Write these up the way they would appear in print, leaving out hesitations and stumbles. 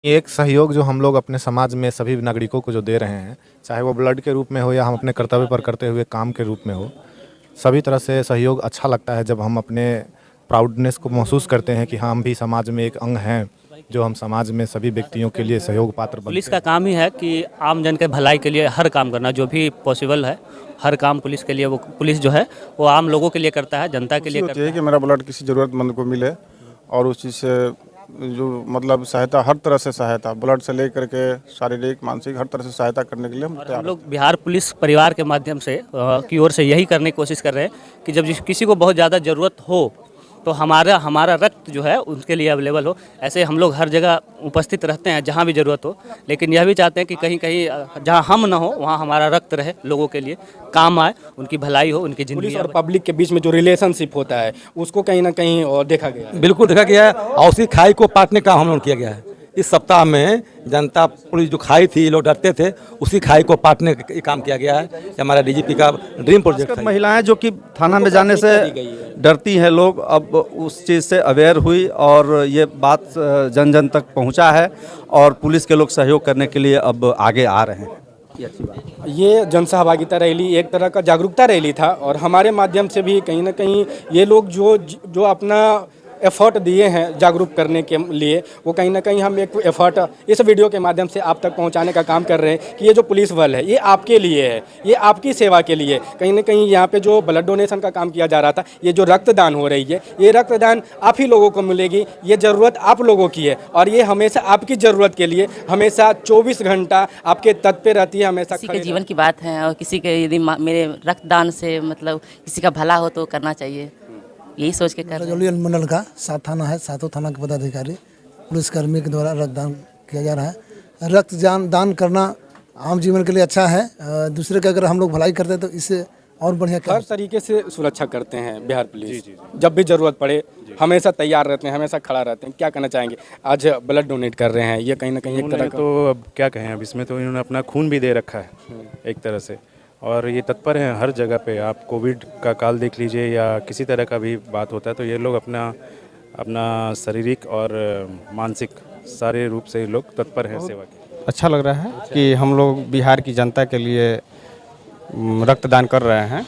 एक सहयोग जो हम लोग अपने समाज में सभी नागरिकों को जो दे रहे हैं, चाहे वो ब्लड के रूप में हो या हम अपने कर्तव्य पर करते हुए काम के रूप में हो, सभी तरह से सहयोग अच्छा लगता है जब हम अपने प्राउडनेस को महसूस करते हैं कि हाँ, हम भी समाज में एक अंग हैं, जो हम समाज में सभी व्यक्तियों के लिए सहयोग पात्र बनते पुलिस हैं। का काम ही है कि आम जन के भलाई के लिए हर काम करना, जो भी पॉसिबल है हर काम पुलिस के लिए, वो पुलिस जो है वो आम लोगों के लिए करता है, जनता के खुशी लिए होती करता है है। कि मेरा ब्लड किसी ज़रूरतमंद को मिले और उस चीज़ से जो मतलब सहायता, हर तरह से सहायता, ब्लड से लेकर के शारीरिक मानसिक हर तरह से सहायता करने के लिए हम और तैयार हम हैं। लोग बिहार पुलिस परिवार के माध्यम से की ओर से यही करने की कोशिश कर रहे हैं कि जब किसी को बहुत ज़्यादा ज़रूरत हो तो हमारा हमारा रक्त जो है उनके लिए अवेलेबल हो। ऐसे हम लोग हर जगह उपस्थित रहते हैं जहाँ भी ज़रूरत हो, लेकिन यह भी चाहते हैं कि कहीं कहीं जहाँ हम ना हो वहाँ हमारा रक्त रहे, लोगों के लिए काम आए, उनकी भलाई हो, उनकी पुलिस ज़िंदगी। और पब्लिक के बीच में जो रिलेशनशिप होता है उसको कहीं ना कहीं देखा गया है। बिल्कुल देखा गया है और उसी खाई को पाटने का हम लोग किया गया है। इस सप्ताह में जनता पुलिस जो खाई थी, लोग डरते थे, उसी खाई को पाटने का ये काम किया गया है। ये हमारा डीजीपी का ड्रीम प्रोजेक्ट खासकर है। महिलाएं जो कि थाना में जाने से डरती हैं, लोग अब उस चीज़ से अवेयर हुई और ये बात जन जन तक पहुंचा है और पुलिस के लोग सहयोग करने के लिए अब आगे आ रहे हैं। ये अच्छी बात है। ये जन सहभागिता रैली एक तरह का जागरूकता रैली था और हमारे माध्यम से भी कहीं ना कहीं ये लोग जो अपना एफर्ट दिए हैं जागरूक करने के लिए, वो कहीं ना कहीं हम एक एफर्ट इस वीडियो के माध्यम से आप तक पहुंचाने का काम कर रहे हैं कि ये जो पुलिस बल है ये आपके लिए है, ये आपकी सेवा के लिए। कहीं ना कहीं यहाँ पे जो ब्लड डोनेशन का काम किया जा रहा था, ये जो रक्तदान हो रही है, ये रक्तदान आप ही लोगों को मिलेगी, ये ज़रूरत आप लोगों की है और ये हमेशा आपकी ज़रूरत के लिए हमेशा 24 घंटा आपके तत्पर पे रहती है, हमेशा किसी के जीवन की बात है और किसी के यदि मेरे रक्तदान से मतलब किसी का भला हो तो करना चाहिए, यही सोच के कर रहे हैं। रजौली मंडल का 7 थाना है, 7 थाना के पदाधिकारी पुलिसकर्मी के द्वारा रक्तदान किया जा रहा है। रक्तदान दान करना आम जीवन के लिए अच्छा है। दूसरे का अगर हम लोग भलाई करते हैं तो इससे और बढ़िया हर तरीके से सुरक्षा करते हैं बिहार पुलिस। जब भी जरूरत पड़े हमेशा तैयार रहते हैं, हमेशा खड़ा रहते हैं। क्या कहना चाहेंगे, आज ब्लड डोनेट कर रहे हैं, ये कहीं ना कहीं एक तरह का तो अब क्या कहें, अब इसमें तो इन्होंने अपना खून भी दे रखा है एक तरह से, और ये तत्पर हैं हर जगह पे। आप कोविड का काल देख लीजिए या किसी तरह का भी बात होता है तो ये लोग अपना शारीरिक और मानसिक सारे रूप से ये लोग तत्पर हैं सेवा के। अच्छा लग रहा है कि हम लोग बिहार की जनता के लिए रक्तदान कर रहे हैं।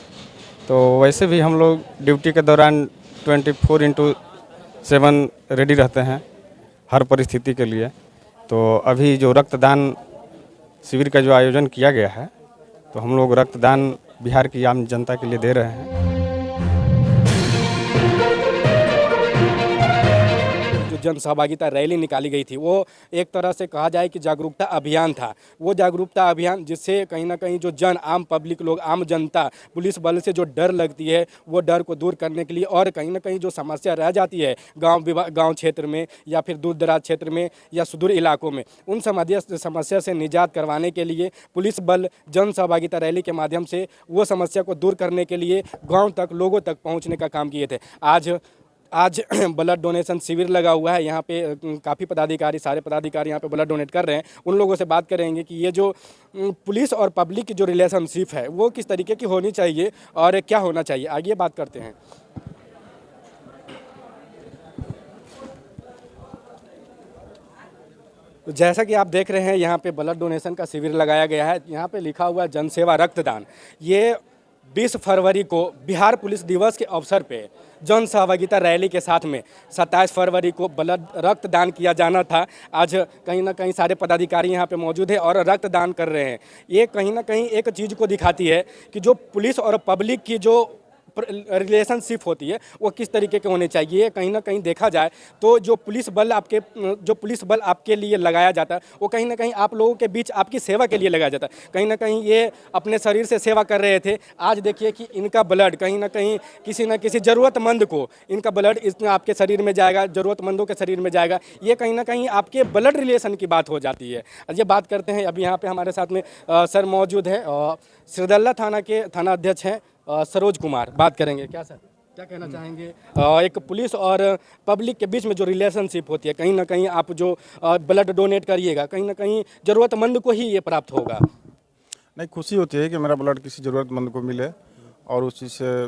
तो वैसे भी हम लोग ड्यूटी के दौरान 24/7 रेडी रहते हैं हर परिस्थिति के लिए। तो अभी जो रक्तदान शिविर का जो आयोजन किया गया है, तो हम लोग रक्तदान बिहार की आम जनता के लिए दे रहे हैं। जन सहभागिता रैली निकाली गई थी वो एक तरह से कहा जाए कि जागरूकता अभियान था। वो जागरूकता अभियान जिससे कहीं ना कहीं जो आम पब्लिक लोग, आम जनता पुलिस बल से जो डर लगती है वो डर को दूर करने के लिए और कहीं ना कहीं जो समस्या रह जाती है गांव क्षेत्र में या फिर दूर दराज क्षेत्र में या सुदूर इलाकों में, उन समस्या से निजात करवाने के लिए पुलिस बल जन सहभागिता रैली के माध्यम से वो समस्या को दूर करने के लिए गाँव तक, लोगों तक पहुँचने का काम किए थे। आज ब्लड डोनेशन शिविर लगा हुआ है। यहाँ पे काफ़ी पदाधिकारी, सारे पदाधिकारी यहाँ पे ब्लड डोनेट कर रहे हैं। उन लोगों से बात करेंगे कि ये जो पुलिस और पब्लिक की जो रिलेशनशिप है वो किस तरीके की होनी चाहिए और क्या होना चाहिए, आगे बात करते हैं। तो जैसा कि आप देख रहे हैं यहाँ पे ब्लड डोनेशन का शिविर लगाया गया है। यहाँ पे लिखा हुआ है जनसेवा रक्तदान। ये 20 फरवरी को बिहार पुलिस दिवस के अवसर पे जन सहभागिता रैली के साथ में 27 फरवरी को ब्लड रक्तदान किया जाना था। आज कहीं ना कहीं सारे पदाधिकारी यहाँ पे मौजूद है और रक्तदान कर रहे हैं। ये कहीं ना कहीं एक चीज़ को दिखाती है कि जो पुलिस और पब्लिक की जो रिलेशनशिप होती है वो किस तरीके के होने चाहिए। कहीं ना कहीं देखा जाए तो जो पुलिस बल आपके लिए लगाया जाता है वो कहीं ना कहीं आप लोगों के बीच आपकी सेवा के लिए लगाया जाता है। कहीं ना कहीं ये अपने शरीर से सेवा कर रहे थे। आज देखिए कि इनका ब्लड कहीं ना कहीं किसी न किसी ज़रूरतमंद को इनका ब्लड इसमें आपके शरीर में जाएगा, ज़रूरतमंदों के शरीर में जाएगा। ये कहीं ना कहीं आपके ब्लड रिलेशन की बात हो जाती है। ये बात करते हैं, अभी यहाँ पे हमारे साथ में सर मौजूद है, सिरदल्ला थाना के थाना अध्यक्ष हैं सरोज कुमार। बात करेंगे। क्या सर, क्या कहना चाहेंगे, एक पुलिस और पब्लिक के बीच में जो रिलेशनशिप होती है, कहीं ना कहीं आप जो ब्लड डोनेट करिएगा कहीं ना कहीं ज़रूरतमंद को ही ये प्राप्त होगा। नहीं, खुशी होती है कि मेरा ब्लड किसी ज़रूरतमंद को मिले और उस चीज़ से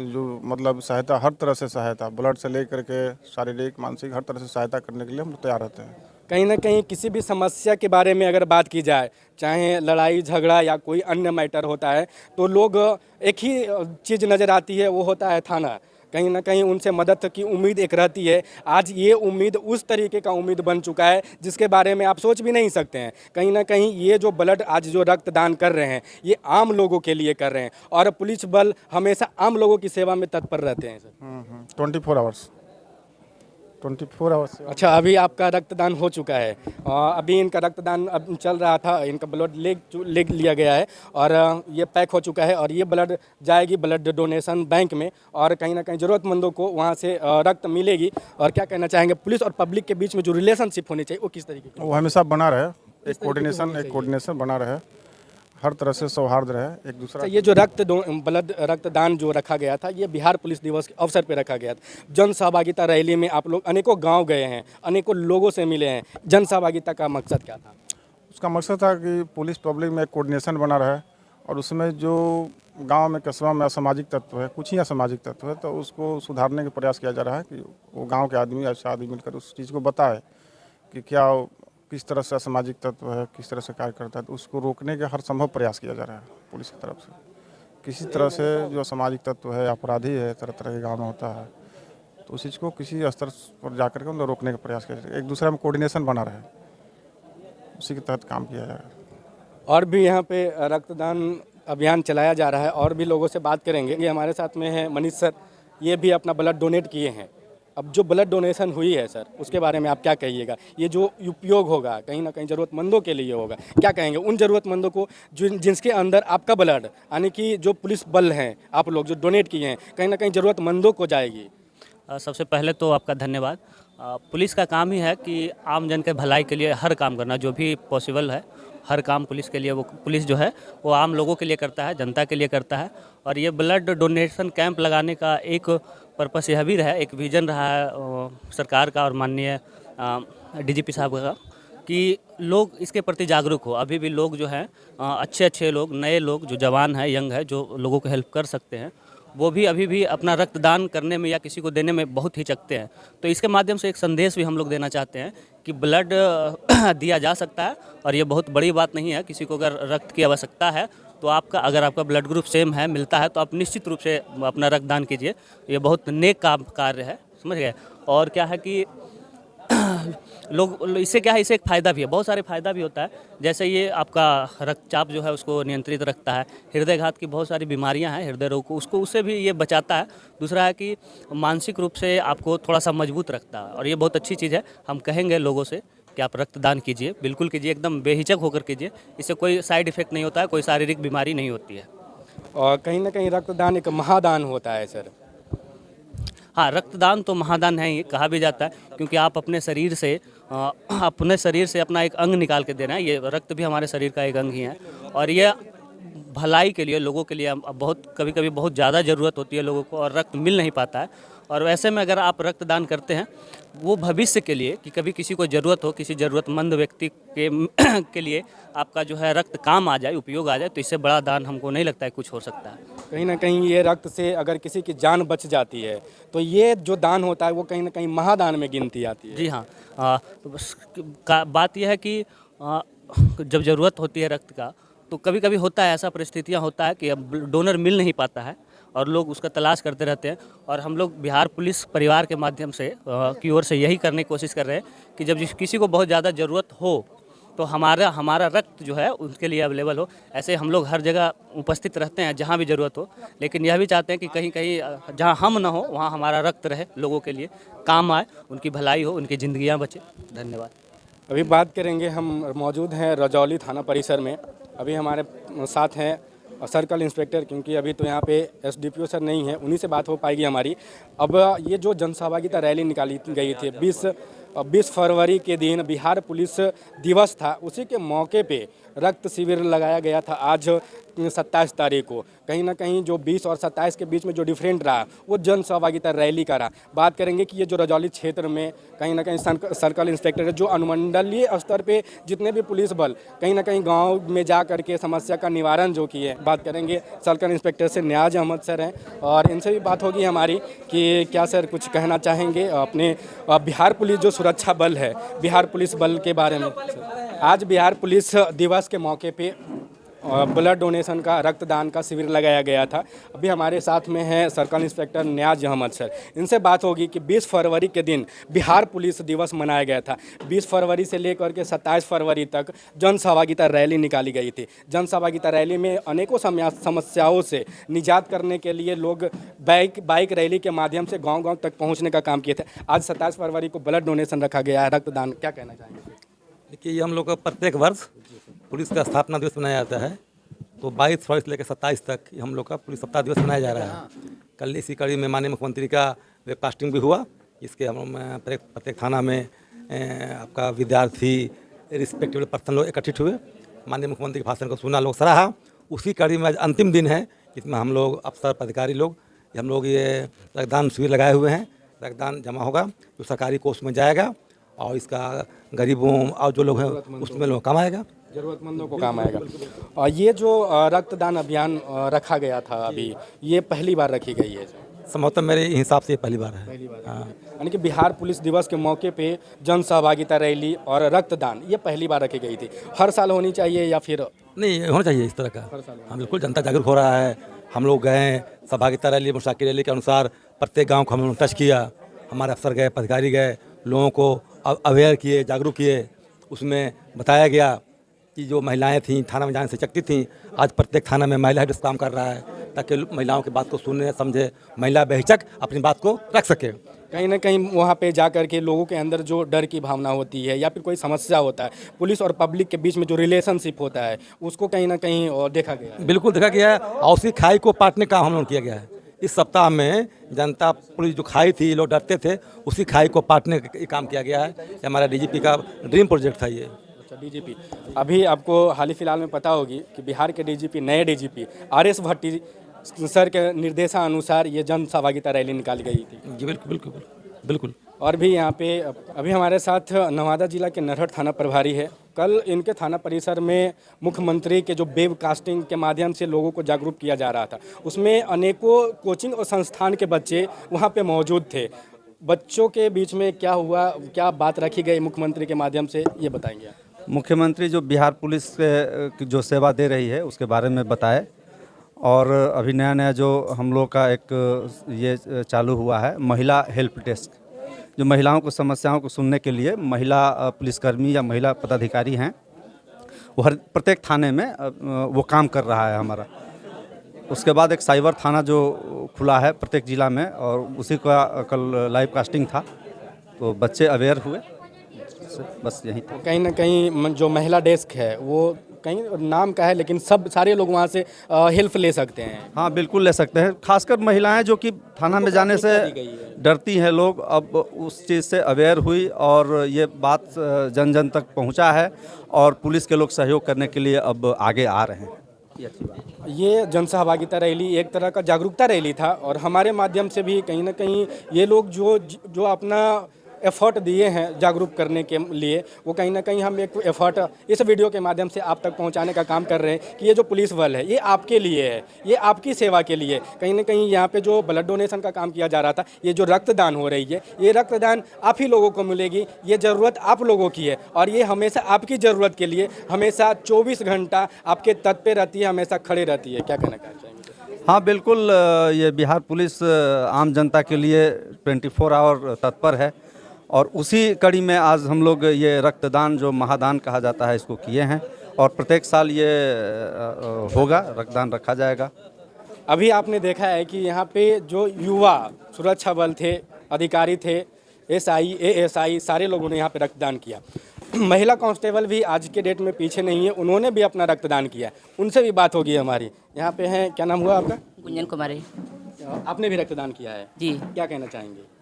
जो मतलब सहायता, हर तरह से सहायता, ब्लड से लेकर के शारीरिक मानसिक हर तरह से सहायता करने के लिए हम तैयार रहते हैं। कहीं ना कहीं किसी भी समस्या के बारे में अगर बात की जाए, चाहे लड़ाई झगड़ा या कोई अन्य मैटर होता है, तो लोग एक ही चीज़ नज़र आती है, वो होता है थाना। कहीं ना कहीं उनसे मदद की उम्मीद एक रहती है। आज ये उम्मीद उस तरीके का उम्मीद बन चुका है जिसके बारे में आप सोच भी नहीं सकते हैं। कहीं ना कहीं ये जो ब्लड आज जो रक्तदान कर रहे हैं, ये आम लोगों के लिए कर रहे हैं और पुलिस बल हमेशा आम लोगों की सेवा में तत्पर रहते हैं सर। 24 आवर्स। अच्छा, अभी आपका रक्तदान हो चुका है, अभी इनका रक्तदान अब चल रहा था, इनका ब्लड ले लिया गया है और ये पैक हो चुका है और ये ब्लड जाएगी ब्लड डोनेशन बैंक में और कहीं ना कहीं ज़रूरतमंदों को वहाँ से रक्त मिलेगी। और क्या कहना चाहेंगे, पुलिस और पब्लिक के बीच में जो रिलेशनशिप होनी चाहिए वो किस तरीके की? वो हमेशा बना रहे, एक कोऑर्डिनेशन बना रहे, हर तरह से सौहार्द रहे एक दूसरा। ये जो ब्लड रक्तदान जो रखा गया था, ये बिहार पुलिस दिवस के अवसर पर रखा गया था। जन सहभागिता रैली में आप लोग अनेकों गांव गए हैं, अनेकों लोगों से मिले हैं। जन सहभागिता का मकसद क्या था? उसका मकसद था कि पुलिस पब्लिक में एक कोऑर्डिनेशन बना रहे और उसमें जो गांव में कस्बा में असामाजिक तत्व है, कुछ ही असामाजिक तत्व है, तो उसको सुधारने का प्रयास किया जा रहा है कि वो गाँव के आदमी अच्छा आदमी मिलकर उस चीज़ को बताए कि क्या किस तरह से असामाजिक तत्व है, किस तरह से कार्य करता है, तो उसको रोकने का हर संभव प्रयास किया जा रहा है पुलिस की तरफ से। किसी तरह से जो असामाजिक तत्व है, अपराधी है, तरह तरह के गाँव में होता है, तो उस चीज़ को किसी स्तर पर जाकर के उनको रोकने का प्रयास किया जा रहा है। एक दूसरे में कोऑर्डिनेशन बना रहे, उसी के तहत काम किया जा रहा है। और भी यहाँ पे रक्तदान अभियान चलाया जा रहा है और भी लोगों से बात करेंगे। ये हमारे साथ में है मनीष सर, ये भी अपना ब्लड डोनेट किए हैं। अब जो ब्लड डोनेशन हुई है सर, उसके बारे में आप क्या कहिएगा? ये जो उपयोग होगा कहीं ना कहीं ज़रूरतमंदों के लिए होगा, क्या कहेंगे उन ज़रूरतमंदों को जिसके अंदर आपका ब्लड, यानी कि जो पुलिस बल हैं, आप लोग जो डोनेट किए हैं, कहीं ना कहीं ज़रूरतमंदों को जाएगी? सबसे पहले तो आपका धन्यवाद। पुलिस का काम ही है कि आम जन के भलाई के लिए हर काम करना, जो भी पॉसिबल है हर काम पुलिस के लिए, वो पुलिस जो है वो आम लोगों के लिए करता है, जनता के लिए करता है। और ये ब्लड डोनेशन कैंप लगाने का एक पर्पस यह भी रहा है, एक विज़न रहा है सरकार का और माननीय डीजीपी साहब का, कि लोग इसके प्रति जागरूक हो। अभी भी लोग जो हैं अच्छे लोग, नए लोग जो जवान हैं, यंग है, जो लोगों को हेल्प कर सकते हैं, वो भी अभी भी अपना रक्तदान करने में या किसी को देने में बहुत हिचकते हैं। तो इसके माध्यम से एक संदेश भी हम लोग देना चाहते हैं कि ब्लड दिया जा सकता है और ये बहुत बड़ी बात नहीं है। किसी को अगर रक्त की आवश्यकता है तो अगर आपका ब्लड ग्रुप सेम है, मिलता है, तो आप निश्चित रूप से अपना रक्तदान कीजिए। ये बहुत नेक काम कार्य है, समझ गए। और क्या है कि लोग इससे क्या है, इससे एक फ़ायदा भी है, बहुत सारे फ़ायदा भी होता है। जैसे ये आपका रक्तचाप जो है उसको नियंत्रित रखता है, हृदयघात की बहुत सारी बीमारियां हैं, हृदय रोग को, उससे भी ये बचाता है। दूसरा है कि मानसिक रूप से आपको थोड़ा सा मजबूत रखता है और ये बहुत अच्छी चीज़ है। हम कहेंगे लोगों से कि आप रक्तदान कीजिए, बिल्कुल कीजिए, एकदम बेहिचक होकर कीजिए। इससे कोई साइड इफ़ेक्ट नहीं होता है, कोई शारीरिक बीमारी नहीं होती है। और कहीं ना कहीं रक्तदान एक महादान होता है सर। हाँ, रक्तदान तो महादान है, ये कहा भी जाता है, क्योंकि आप अपने शरीर से अपना एक अंग निकाल के दे रहे हैं। ये रक्त भी हमारे शरीर का एक अंग ही है और ये भलाई के लिए, लोगों के लिए बहुत कभी बहुत ज़्यादा ज़रूरत होती है लोगों को और रक्त मिल नहीं पाता है। और वैसे में अगर आप रक्तदान करते हैं, वो भविष्य के लिए, कि कभी किसी को ज़रूरत हो, किसी ज़रूरतमंद व्यक्ति के लिए आपका जो है रक्त काम आ जाए, उपयोग आ जाए, तो इससे बड़ा दान हमको नहीं लगता है कुछ हो सकता है। कहीं ना कहीं ये रक्त से अगर किसी की जान बच जाती है तो ये जो दान होता है वो कहीं ना कहीं महादान में गिनती आती है। जी हाँ, तो बस बात यह है कि जब ज़रूरत होती है रक्त का, तो कभी कभी होता है, ऐसा परिस्थितियाँ होता है कि अब डोनर मिल नहीं पाता है और लोग उसका तलाश करते रहते हैं। और हम लोग बिहार पुलिस परिवार के माध्यम से की ओर से यही करने की कोशिश कर रहे हैं कि जब किसी को बहुत ज़्यादा ज़रूरत हो तो हमारा रक्त जो है उनके लिए अवेलेबल हो। ऐसे हम लोग हर जगह उपस्थित रहते हैं जहाँ भी ज़रूरत हो, लेकिन यह भी चाहते हैं कि कहीं कहीं जहाँ हम ना हो वहाँ हमारा रक्त रहे, लोगों के लिए काम आए, उनकी भलाई हो, उनकी ज़िंदगियाँ बचे। धन्यवाद। अभी बात करेंगे, हम मौजूद हैं रजौली थाना परिसर में। अभी हमारे साथ हैं सर्कल इंस्पेक्टर, क्योंकि अभी तो यहाँ पे एसडीपीओ सर नहीं है, उन्हीं से बात हो पाएगी हमारी। अब ये जो जनसहभागिता रैली निकाली गई थी 20 फरवरी के दिन बिहार पुलिस दिवस था, उसी के मौके पे रक्त शिविर लगाया गया था आज 27 तारीख को कहीं ना कहीं जो 20 और 27 के बीच में जो डिफरेंट रहा वो जन सहभागिता रैली का रहा। बात करेंगे कि ये जो रजौली क्षेत्र में कहीं ना कहीं सर्कल इंस्पेक्टर है, जो अनुमंडलीय स्तर पे जितने भी पुलिस बल कहीं ना कहीं गांव में जा करके समस्या का निवारण जो किए। बात करेंगे सर्कल इंस्पेक्टर से न्याज अहमद सर हैं और इनसे भी बात होगी हमारी कि क्या सर कुछ कहना चाहेंगे अपने बिहार पुलिस जो सुरक्षा बल है, बिहार पुलिस बल के बारे में। आज बिहार पुलिस दिवस के मौके पे ब्लड डोनेशन का रक्तदान का शिविर लगाया गया था। अभी हमारे साथ में है सर्कल इंस्पेक्टर न्याज अहमद सर। इनसे बात होगी कि 20 फरवरी के दिन बिहार पुलिस दिवस मनाया गया था। 20 फरवरी से लेकर के 27 फरवरी तक जन सहभागिता रैली निकाली गई थी। जन सहभागिता रैली में अनेकों समस्याओं से निजात करने के लिए लोग बाइक रैली के माध्यम से गाँव तक पहुँचने का काम किए थे। आज 27 फरवरी को ब्लड डोनेशन रखा गया है, रक्तदान, क्या कहना चाहेंगे? देखिए, ये हम लोग का प्रत्येक वर्ष पुलिस का स्थापना दिवस मनाया जाता है। तो 22 फरवरी से लेकर 27 तक हम लोग का पुलिस सप्ताह दिवस मनाया जा रहा है। कल इसी कड़ी में माननीय मुख्यमंत्री का वेबकास्टिंग भी हुआ। इसके हम प्रत्येक थाना में आपका विद्यार्थी, रिस्पेक्टेबल पर्सन लोग इकट्ठित हुए, माननीय मुख्यमंत्री के भाषण को सुना, लोग सराहा। उसी कड़ी में आज अंतिम दिन है, इसमें हम लोग अफसर अधिकारी लोग हम लोग ये रक्तदान शिविर लगाए हुए हैं। रक्तदान जमा होगा जो सरकारी कोष में जाएगा और इसका गरीबों और जो लोग हैं उसमें लोग काम आएगा, ज़रूरतमंदों को काम आएगा। और ये जो रक्तदान अभियान रखा गया था अभी, ये पहली बार रखी गई है? संभवतः मेरे हिसाब से ये पहली बार है। हाँ, यानी कि बिहार पुलिस दिवस के मौके पे जन सहभागिता रैली और रक्तदान ये पहली बार रखी गई थी। हर साल होनी चाहिए या फिर नहीं होना चाहिए इस तरह का? हाँ बिल्कुल, जनता जागरूक हो रहा है। हम लोग गए सहभागिता रैली, मुशाकी रैली के अनुसार प्रत्येक गाँव को हम लोग टच किया। हमारे अफसर गए, पदाधिकारी गए, लोगों को अवेयर किए, जागरूक किए। उसमें बताया गया कि जो महिलाएं थीं थाना में जाने से चकती थीं, आज प्रत्येक थाना में महिला हेड काम कर रहा है ताकि महिलाओं की बात को सुने समझे, महिला बेहिचक अपनी बात को रख सके। कहीं ना कहीं वहाँ पे जा कर के लोगों के अंदर जो डर की भावना होती है या फिर कोई समस्या होता है, पुलिस और पब्लिक के बीच में जो रिलेशनशिप होता है उसको कहीं ना कहीं देखा गया है। बिल्कुल देखा गया है और उसी खाई को पाटने का हम लोग किया गया है। इस सप्ताह में जनता पुलिस जो खाई थी, लोग डरते थे, उसी खाई को पाटने का काम किया गया है। ये हमारा डीजीपी का ड्रीम प्रोजेक्ट था ये। अच्छा, डीजीपी, अभी आपको हाल ही फिलहाल में पता होगी कि बिहार के डीजीपी, नए डीजीपी RS भट्टी सर के निर्देशानुसार ये जन सहभागिता रैली निकाली गई थी। जी बिल्कुल बिल्कुल बिल्कुल। और भी यहाँ पे अभी हमारे साथ नवादा जिला के नरहट थाना प्रभारी है। कल इनके थाना परिसर में मुख्यमंत्री के जो वेब कास्टिंग के माध्यम से लोगों को जागरूक किया जा रहा था, उसमें अनेकों कोचिंग और संस्थान के बच्चे वहाँ पे मौजूद थे। बच्चों के बीच में क्या हुआ, क्या बात रखी गई मुख्यमंत्री के माध्यम से, ये बताएंगे? मुख्यमंत्री जो बिहार पुलिस की जो सेवा दे रही है उसके बारे में बताए। और अभी नया नया जो हम लोग का एक ये चालू हुआ है महिला हेल्प डेस्क, जो महिलाओं को समस्याओं को सुनने के लिए महिला पुलिसकर्मी या महिला पदाधिकारी हैं, वो हर प्रत्येक थाने में वो काम कर रहा है हमारा। उसके बाद एक साइबर थाना जो खुला है प्रत्येक जिला में, और उसी का कल लाइव कास्टिंग था, तो बच्चे अवेयर हुए। बस यही था। कहीं ना कहीं जो महिला डेस्क है वो कहीं नाम का है, लेकिन सारे लोग वहाँ से हेल्प ले सकते हैं। हाँ बिल्कुल ले सकते हैं, खासकर महिलाएं जो कि थाना में जाने से डरती हैं, लोग अब उस चीज़ से अवेयर हुई और ये बात जन जन तक पहुँचा है और पुलिस के लोग सहयोग करने के लिए अब आगे आ रहे हैं। ये जन सहभागिता रैली एक तरह का जागरूकता रैली था और हमारे माध्यम से भी कहीं ना कहीं ये लोग जो अपना एफर्ट दिए हैं जागरूक करने के लिए, वो कहीं ना कहीं हम एक एफर्ट इस वीडियो के माध्यम से आप तक पहुंचाने का काम कर रहे हैं कि ये जो पुलिस बल है ये आपके लिए है, ये आपकी सेवा के लिए। कहीं ना कहीं यहाँ पे जो ब्लड डोनेशन का काम किया जा रहा था, ये जो रक्तदान हो रही है, ये रक्तदान आप ही लोगों को मिलेगी, ये ज़रूरत आप लोगों की है और ये हमेशा आपकी ज़रूरत के लिए हमेशा 24 घंटा आपके तत्पर रहती है, हमेशा खड़े रहती है। क्या कहना चाहेंगे? हाँ बिल्कुल, ये बिहार पुलिस आम जनता के लिए 24 आवर तत्पर है और उसी कड़ी में आज हम लोग ये रक्तदान जो महादान कहा जाता है इसको किए हैं और प्रत्येक साल ये होगा, रक्तदान रखा जाएगा। अभी आपने देखा है कि यहाँ पे जो युवा सुरक्षा बल थे, अधिकारी थे, SI ASI सारे लोगों ने यहाँ पे रक्तदान किया। महिला कांस्टेबल भी आज के डेट में पीछे नहीं है, उन्होंने भी अपना रक्तदान किया। उनसे भी बात होगी हमारी। यहाँ पे हैं, क्या नाम हुआ आपका? गुंजन कुमारी। आपने भी रक्तदान किया है जी। क्या कहना चाहेंगे?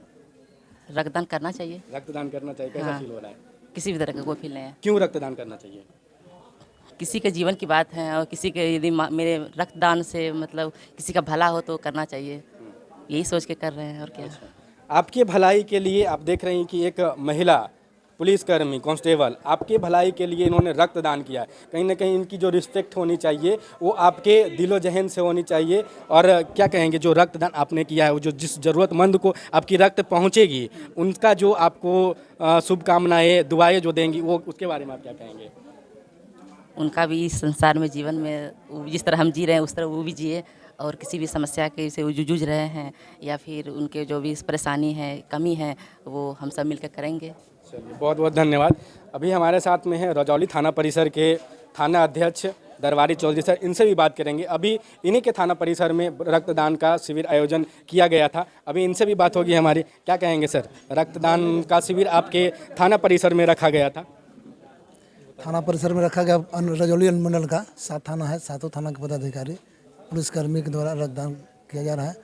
रक्तदान करना चाहिए। रक्तदान करना चाहिए। कैसा हाँ। फील हो रहा है? किसी भी तरह का कोई फील नहीं है। क्यों रक्तदान करना चाहिए? किसी के जीवन की बात है और किसी के यदि मेरे रक्तदान से मतलब किसी का भला हो तो करना चाहिए, यही सोच के कर रहे हैं और क्या। आपकी भलाई के लिए आप देख रहे हैं कि एक महिला पुलिसकर्मी कांस्टेबल आपके भलाई के लिए इन्होंने रक्तदान किया है। कहीं ना कहीं इनकी जो रिस्पेक्ट होनी चाहिए वो आपके दिलो जहन से होनी चाहिए। और क्या कहेंगे, जो रक्तदान आपने किया है, वो जो जिस ज़रूरतमंद को आपकी रक्त पहुंचेगी, उनका जो आपको शुभकामनाएं दुआएं जो देंगी, वो उसके बारे में आप क्या कहेंगे? उनका भी इस संसार में जीवन में जिस तरह हम जी रहे हैं उस तरह वो भी जिए, और किसी भी समस्या के से वो जूझ रहे हैं या फिर उनके जो भी परेशानी है, कमी है, वो हम सब मिलकर करेंगे। चलिए, बहुत बहुत धन्यवाद। अभी हमारे साथ में है रजौली थाना परिसर के थाना अध्यक्ष दरबारी चौधरी सर, इनसे भी बात करेंगे। अभी इन्हीं के थाना परिसर में रक्तदान का शिविर आयोजन किया गया था, अभी इनसे भी बात होगी हमारी। क्या कहेंगे सर, रक्तदान का शिविर आपके थाना परिसर में रखा गया था? थाना परिसर में रखा गया रजौली अनुमंडल का 7 थाना है, 7 थाना के पदाधिकारी पुलिसकर्मी के द्वारा रक्तदान किया जा रहा है।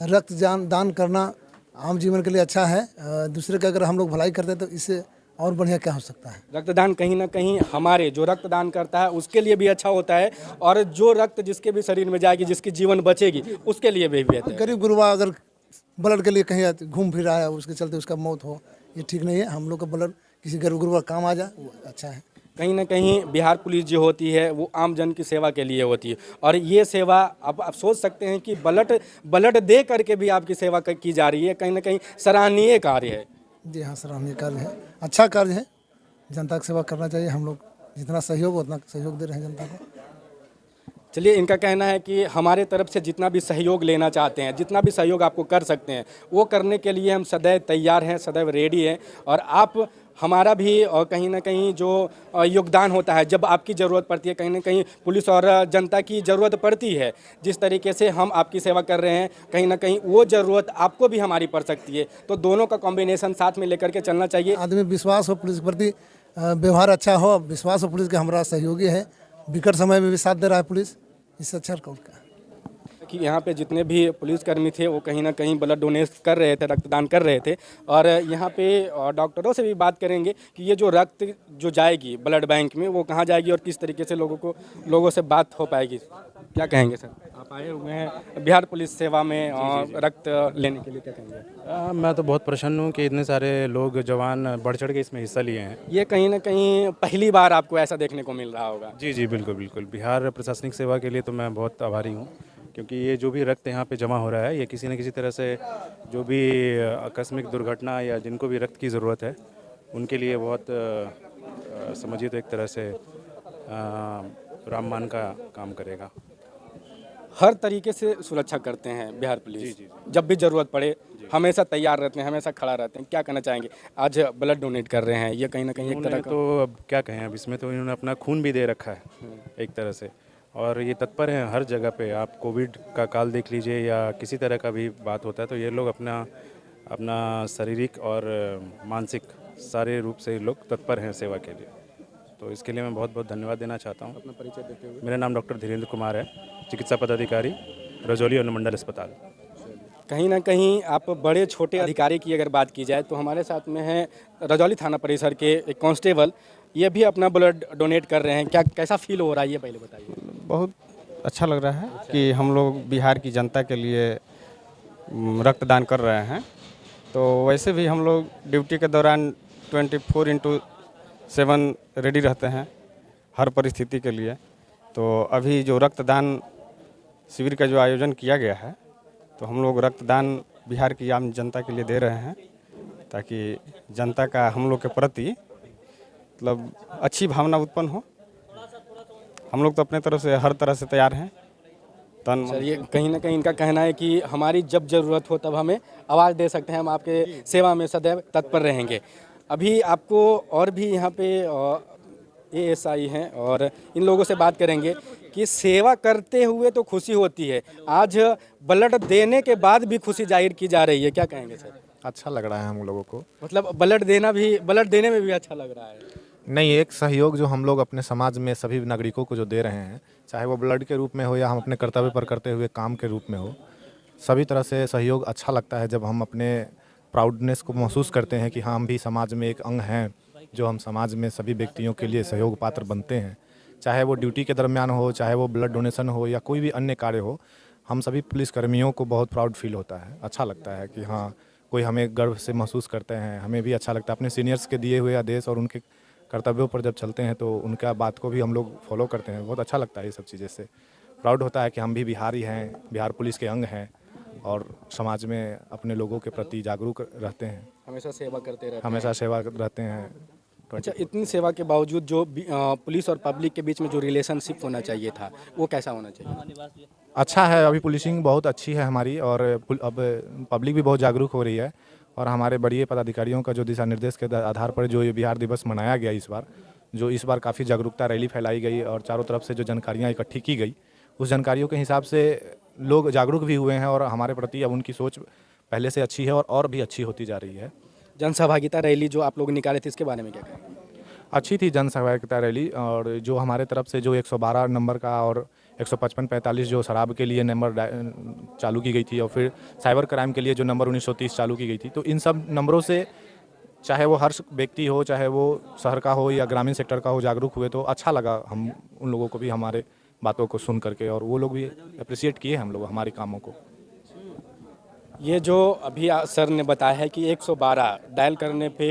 रक्त दान करना आम जीवन के लिए अच्छा है, दूसरे का अगर हम लोग भलाई करते हैं तो इससे और बढ़िया क्या हो सकता है। रक्तदान कहीं ना कहीं हमारे जो रक्तदान करता है उसके लिए भी अच्छा होता है, और जो रक्त जिसके भी शरीर में जाएगी, जिसकी जीवन बचेगी, उसके लिए भी बेहतर है। गरीब गुरबा अगर ब्लड के लिए कहीं घूम फिर रहा है, उसके चलते उसका मौत हो, ये ठीक नहीं है। हम लोग का ब्लड किसी गरीब गुरबा काम आ जाए, वो अच्छा है। कहीं ना कहीं बिहार पुलिस जो होती है वो आम जन की सेवा के लिए होती है, और ये सेवा अब आप सोच सकते हैं कि ब्लड दे करके भी आपकी सेवा की जा रही है, कहीं ना कहीं सराहनीय कार्य है। जी हाँ, सराहनीय कार्य है, अच्छा कार्य है। जनता की सेवा करना चाहिए, हम लोग जितना सहयोग उतना सहयोग दे रहे हैं जनता को। चलिए, इनका कहना है कि हमारे तरफ से जितना भी सहयोग लेना चाहते हैं, जितना भी सहयोग आपको कर सकते हैं, वो करने के लिए हम सदैव तैयार हैं, सदैव रेडी हैं। और आप हमारा भी और कहीं ना कहीं जो योगदान होता है, जब आपकी ज़रूरत पड़ती है, कहीं ना कहीं पुलिस और जनता की ज़रूरत पड़ती है, जिस तरीके से हम आपकी सेवा कर रहे हैं, कहीं ना कहीं वो ज़रूरत आपको भी हमारी पड़ सकती है। तो दोनों का कॉम्बिनेशन साथ में लेकर के चलना चाहिए। आदमी विश्वास हो, पुलिस के प्रति व्यवहार अच्छा हो, विश्वास हो पुलिस के, हमारा सहयोगी है, विकट समय में भी साथ दे रहा है पुलिस, इससे अच्छा कौन का। कि यहाँ पे जितने भी पुलिसकर्मी थे वो कहीं ना कहीं ब्लड डोनेट कर रहे थे, रक्तदान कर रहे थे। और यहाँ पे डॉक्टरों से भी बात करेंगे कि ये जो रक्त जो जाएगी ब्लड बैंक में, वो कहाँ जाएगी और किस तरीके से लोगों से बात हो पाएगी। क्या कहेंगे सर, आप आए हुए हैं बिहार पुलिस सेवा में रक्त लेने के लिए, क्या कहेंगे? मैं तो बहुत प्रसन्न हूँ कि इतने सारे लोग जवान बढ़ चढ़ के इसमें हिस्सा लिए हैं। ये कहीं ना कहीं पहली बार आपको ऐसा देखने को मिल रहा होगा। जी जी, बिल्कुल बिल्कुल। बिहार प्रशासनिक सेवा के लिए तो मैं बहुत आभारी हूँ, क्योंकि ये जो भी रक्त यहाँ पे जमा हो रहा है, ये किसी न किसी तरह से जो भी आकस्मिक दुर्घटना या जिनको भी रक्त की ज़रूरत है, उनके लिए बहुत समझिए तो एक तरह से रामबाण का काम करेगा। हर तरीके से सुरक्षा करते हैं बिहार पुलिस, जब भी ज़रूरत पड़े हमेशा तैयार रहते हैं, हमेशा खड़ा रहते हैं। क्या कहना चाहेंगे, आज ब्लड डोनेट कर रहे हैं, ये कहीं ना कहीं एक तरह का, तो अब क्या कहें, अब इसमें तो इन्होंने अपना खून भी दे रखा है एक तरह से, और ये तत्पर हैं हर जगह पे। आप कोविड का काल देख लीजिए या किसी तरह का भी बात होता है, तो ये लोग अपना शारीरिक और मानसिक सारे रूप से लोग तत्पर हैं सेवा के लिए। तो इसके लिए मैं बहुत बहुत धन्यवाद देना चाहता हूँ। अपना परिचय देते हुए। मेरा नाम डॉक्टर धीरेन्द्र कुमार है, चिकित्सा पदाधिकारी, रजौली अनुमंडल अस्पताल। कहीं ना कहीं आप बड़े छोटे अधिकारी की अगर बात की जाए तो हमारे साथ में है रजौली थाना परिसर के एक कांस्टेबल, ये भी अपना ब्लड डोनेट कर रहे हैं। क्या कैसा फील हो रहा है, ये पहले बताइए। बहुत अच्छा लग रहा है कि हम लोग बिहार की जनता के लिए रक्तदान कर रहे हैं। तो वैसे भी हम लोग ड्यूटी के दौरान 24/7 रेडी रहते हैं हर परिस्थिति के लिए। तो अभी जो रक्तदान शिविर का जो आयोजन किया गया है, तो हम लोग रक्तदान बिहार की आम जनता के लिए दे रहे हैं, ताकि जनता का हम लोग के प्रति मतलब अच्छी भावना उत्पन्न हो। हम लोग तो अपने तरफ से हर तरह से तैयार हैं। ये कहीं ना कहीं इनका कहना है कि हमारी जब ज़रूरत हो तब हमें आवाज़ दे सकते हैं, हम आपके सेवा में सदैव तत्पर रहेंगे। अभी आपको और भी यहाँ पे ASI हैं और इन लोगों से बात करेंगे कि सेवा करते हुए तो खुशी होती है, आज ब्लड देने के बाद भी खुशी जाहिर की जा रही है। क्या कहेंगे सर? अच्छा लग रहा है हम लोगों को, मतलब ब्लड देने में भी अच्छा लग रहा है। नहीं, एक सहयोग जो हम लोग अपने समाज में सभी नागरिकों को जो दे रहे हैं, चाहे वो ब्लड के रूप में हो या हम अपने कर्तव्य पर करते हुए काम के रूप में हो, सभी तरह से सहयोग अच्छा लगता है। जब हम अपने प्राउडनेस को महसूस करते हैं कि हाँ, हम भी समाज में एक अंग हैं, जो हम समाज में सभी व्यक्तियों के लिए सहयोग पात्र बनते हैं, चाहे वो ड्यूटी के दरमियान हो, चाहे वो ब्लड डोनेशन हो या कोई भी अन्य कार्य हो, हम सभी पुलिसकर्मियों को बहुत प्राउड फील होता है। अच्छा लगता है कि हाँ, कोई हमें गर्व से महसूस करते हैं, हमें भी अच्छा लगता है। अपने सीनियर्स के दिए हुए आदेश और उनके कर्तव्यों पर जब चलते हैं तो उनका बात को भी हम लोग फॉलो करते हैं। बहुत अच्छा लगता है ये सब चीज़ें से। प्राउड होता है कि हम भी बिहारी हैं, बिहार पुलिस के अंग हैं और समाज में अपने लोगों के प्रति जागरूक रहते हैं, हमेशा सेवा करते रहते हमेशा सेवा रहते हैं। अच्छा, इतनी सेवा के बावजूद जो पुलिस और पब्लिक के बीच में जो रिलेशनशिप होना चाहिए था, वो कैसा होना चाहिए? अच्छा है, अभी पुलिसिंग बहुत अच्छी है हमारी और अब पब्लिक भी बहुत जागरूक हो रही है और हमारे बड़े पदाधिकारियों का जो दिशा निर्देश के आधार पर जो ये बिहार दिवस मनाया गया इस बार काफ़ी जागरूकता रैली फैलाई गई और चारों तरफ से जो जानकारियाँ इकट्ठी की गई, उस जानकारियों के हिसाब से लोग जागरूक भी हुए हैं और हमारे प्रति अब उनकी सोच पहले से अच्छी है और भी अच्छी होती जा रही है। जन सहभागिता रैली जो आप लोग निकाले थे, इसके बारे में क्या कहें? अच्छी थी जन सहभागिता रैली और जो हमारे तरफ से जो 112 नंबर का और 155-45 जो शराब के लिए नंबर चालू की गई थी और फिर साइबर क्राइम के लिए जो नंबर 1930 चालू की गई थी, तो इन सब नंबरों से चाहे वो हर व्यक्ति हो, चाहे वो शहर का हो या ग्रामीण सेक्टर का हो, जागरूक हुए तो अच्छा लगा हम उन लोगों को भी हमारे बातों को सुन करके और वो लोग भी अप्रिशिएट किए हम लोग हमारे कामों को। ये जो अभी सर ने बताया है कि 112 डायल करने पे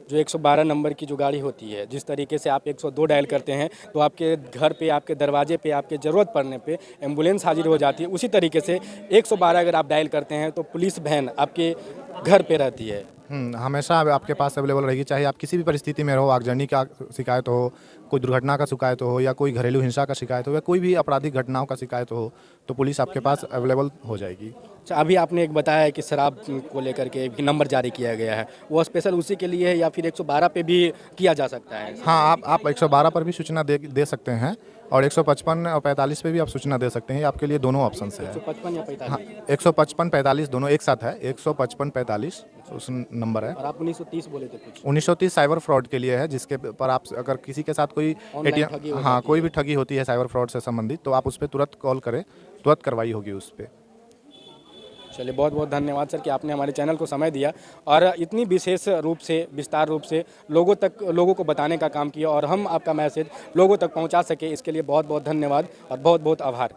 जो 112 नंबर की जो गाड़ी होती है, जिस तरीके से आप 102 डायल करते हैं तो आपके घर पे, आपके दरवाजे पे, आपके ज़रूरत पड़ने पे एम्बुलेंस हाजिर हो जाती है। उसी तरीके से 112 अगर आप डायल करते हैं तो पुलिस वैन आपके घर पे रहती है। हमेशा आपके पास अवेलेबल रहेगी, चाहे आप किसी भी परिस्थिति में रहो, आगजनी का शिकायत हो, कोई दुर्घटना का शिकायत हो या कोई घरेलू हिंसा का शिकायत हो या कोई भी आपराधिक घटनाओं का शिकायत हो, तो पुलिस आपके पास अवेलेबल हो जाएगी। अच्छा, अभी आपने एक बताया है कि शराब को लेकर के भी नंबर जारी किया गया है, वो स्पेशल उसी के लिए है या फिर 112 पे भी किया जा सकता है? हाँ, आप 112 पर भी सूचना दे सकते हैं और 155 और 45 पे भी आप सूचना दे सकते हैं। आपके लिए दोनों ऑप्शन है। 155 या 45? हाँ, 155-45 दोनों एक साथ है। 155-45 उस नंबर है। और आप 1930 बोले थे कुछ? 1930 साइबर फ्रॉड के लिए है, जिसके पर आप अगर किसी के साथ कोई ATM, हाँ, कोई भी ठगी होती है साइबर फ्रॉड से संबंधित, तो आप उस पर तुरंत कॉल करें, तुरंत कार्रवाई होगी उस पर। चलिए, बहुत बहुत धन्यवाद सर कि आपने हमारे चैनल को समय दिया और इतनी विशेष रूप से, विस्तार रूप से लोगों को बताने का काम किया और हम आपका मैसेज लोगों तक पहुंचा सके, इसके लिए बहुत बहुत धन्यवाद और बहुत बहुत आभार।